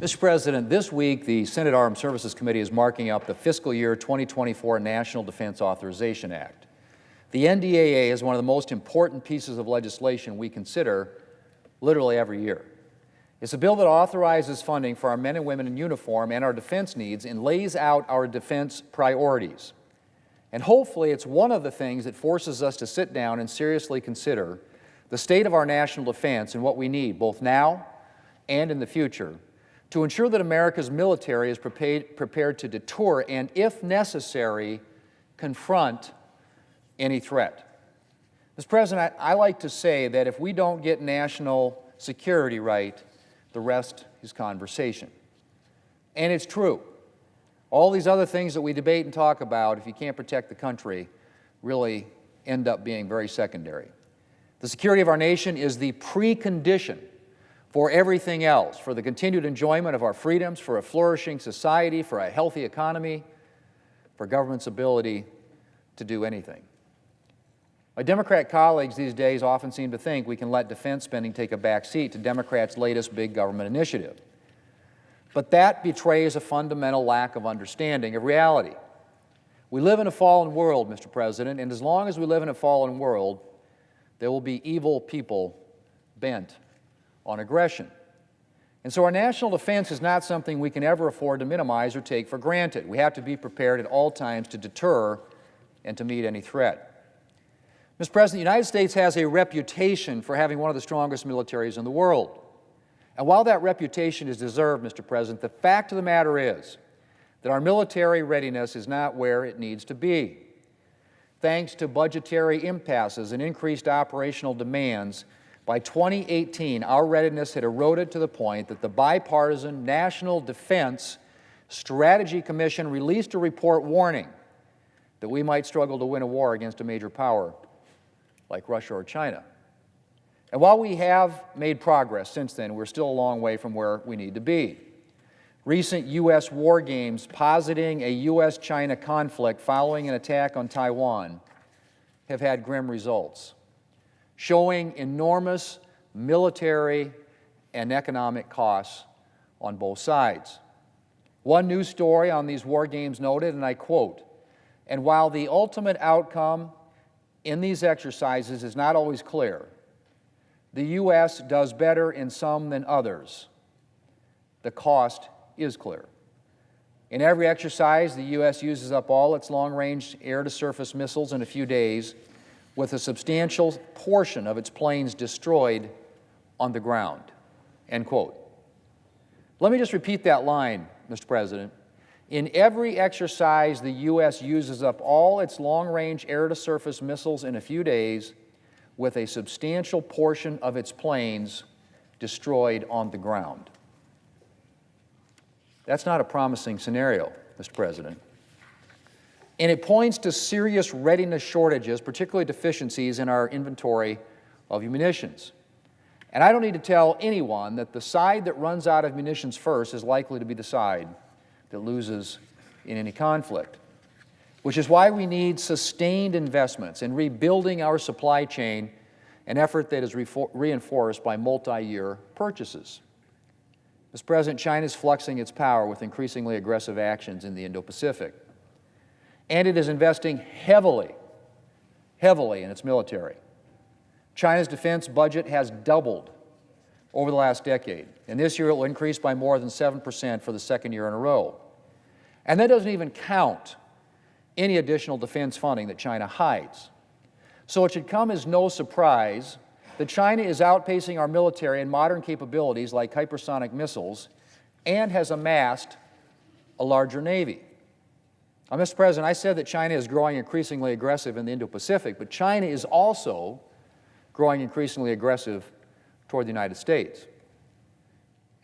Mr. President, this week the Senate Armed Services Committee is marking up the fiscal year 2024 National Defense Authorization Act. The NDAA is one of the most important pieces of legislation we consider literally every year. It's a bill that authorizes funding for our men and women in uniform and our defense needs and lays out our defense priorities. And hopefully it's one of the things that forces us to sit down and seriously consider the state of our national defense and what we need, both now and in the future, to ensure that America's military is prepared to deter and, if necessary, confront any threat. Mr. President, I like to say that if we don't get national security right, the rest is conversation. And it's true. All these other things that we debate and talk about, if you can't protect the country, really end up being very secondary. The security of our nation is the precondition for everything else, for the continued enjoyment of our freedoms, for a flourishing society, for a healthy economy, for government's ability to do anything. My Democrat colleagues these days often seem to think we can let defense spending take a back seat to Democrats' latest big government initiative. But that betrays a fundamental lack of understanding of reality. We live in a fallen world, Mr. President, and as long as we live in a fallen world, there will be evil people bent on aggression. And so our national defense is not something we can ever afford to minimize or take for granted. We have to be prepared at all times to deter and to meet any threat. Mr. President, the United States has a reputation for having one of the strongest militaries in the world. And while that reputation is deserved, Mr. President, the fact of the matter is that our military readiness is not where it needs to be. Thanks to budgetary impasses and increased operational demands, by 2018, our readiness had eroded to the point that the bipartisan National Defense Strategy Commission released a report warning that we might struggle to win a war against a major power like Russia or China. And while we have made progress since then, we're still a long way from where we need to be. Recent U.S. war games positing a U.S.-China conflict following an attack on Taiwan have had grim results, showing enormous military and economic costs on both sides. One news story on these war games noted, and I quote, "And while the ultimate outcome in these exercises is not always clear, the U.S. does better in some than others. The cost is clear. In every exercise, the U.S. uses up all its long-range air-to-surface missiles in a few days, with a substantial portion of its planes destroyed on the ground." End quote. Let me just repeat that line, Mr. President. In every exercise, the U.S. uses up all its long-range air-to-surface missiles in a few days, with a substantial portion of its planes destroyed on the ground. That's not a promising scenario, Mr. President. And it points to serious readiness shortages, particularly deficiencies in our inventory of munitions. And I don't need to tell anyone that the side that runs out of munitions first is likely to be the side that loses in any conflict, which is why we need sustained investments in rebuilding our supply chain, an effort that is reinforced by multi-year purchases. Mr. President, China is flexing its power with increasingly aggressive actions in the Indo-Pacific. And it is investing heavily in its military. China's defense budget has doubled over the last decade, and this year it will increase by more than 7% for the second year in a row. And that doesn't even count any additional defense funding that China hides. So it should come as no surprise that China is outpacing our military in modern capabilities like hypersonic missiles and has amassed a larger Navy. Now, Mr. President, I said that China is growing increasingly aggressive in the Indo-Pacific, but China is also growing increasingly aggressive toward the United States.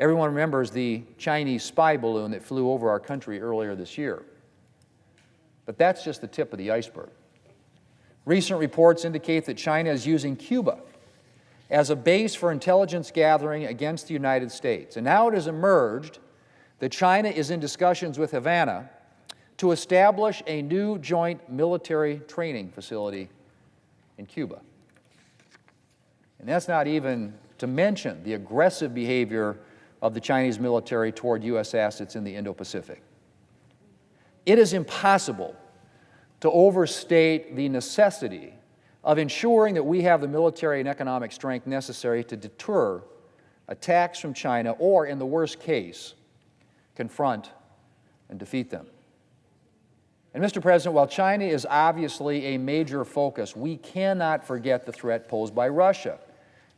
Everyone remembers the Chinese spy balloon that flew over our country earlier this year. But that's just the tip of the iceberg. Recent reports indicate that China is using Cuba as a base for intelligence gathering against the United States. And now it has emerged that China is in discussions with Havana to establish a new joint military training facility in Cuba. And that's not even to mention the aggressive behavior of the Chinese military toward U.S. assets in the Indo-Pacific. It is impossible to overstate the necessity of ensuring that we have the military and economic strength necessary to deter attacks from China or, in the worst case, confront and defeat them. And Mr. President, while China is obviously a major focus, we cannot forget the threat posed by Russia,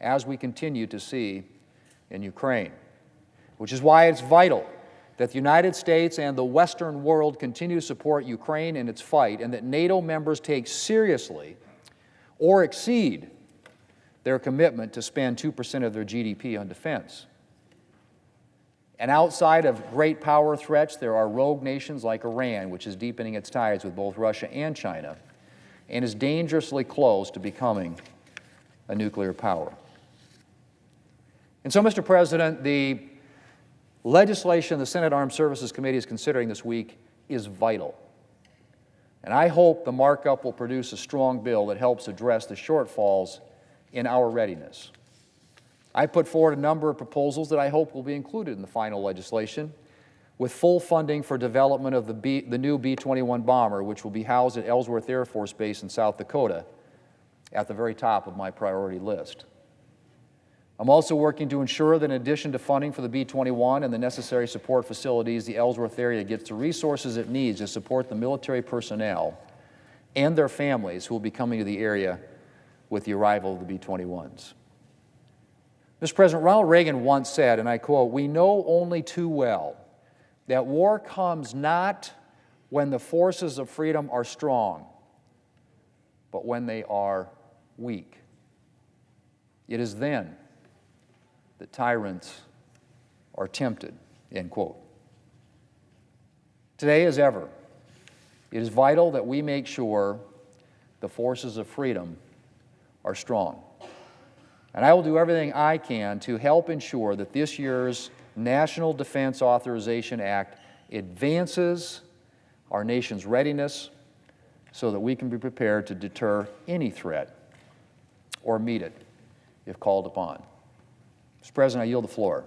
as we continue to see in Ukraine, which is why it's vital that the United States and the Western world continue to support Ukraine in its fight, and that NATO members take seriously or exceed their commitment to spend 2% of their GDP on defense. And outside of great power threats, there are rogue nations like Iran, which is deepening its ties with both Russia and China, and is dangerously close to becoming a nuclear power. And so, Mr. President, the legislation the Senate Armed Services Committee is considering this week is vital. And I hope the markup will produce a strong bill that helps address the shortfalls in our readiness. I put forward a number of proposals that I hope will be included in the final legislation, with full funding for development of the new B-21 bomber, which will be housed at Ellsworth Air Force Base in South Dakota, at the very top of my priority list. I'm also working to ensure that in addition to funding for the B-21 and the necessary support facilities, the Ellsworth area gets the resources it needs to support the military personnel and their families who will be coming to the area with the arrival of the B-21s. Mr. President, Ronald Reagan once said, and I quote, "We know only too well that war comes not when the forces of freedom are strong, but when they are weak. It is then that tyrants are tempted," end quote. Today, as ever, it is vital that we make sure the forces of freedom are strong. And I will do everything I can to help ensure that this year's National Defense Authorization Act advances our nation's readiness so that we can be prepared to deter any threat or meet it if called upon. Mr. President, I yield the floor.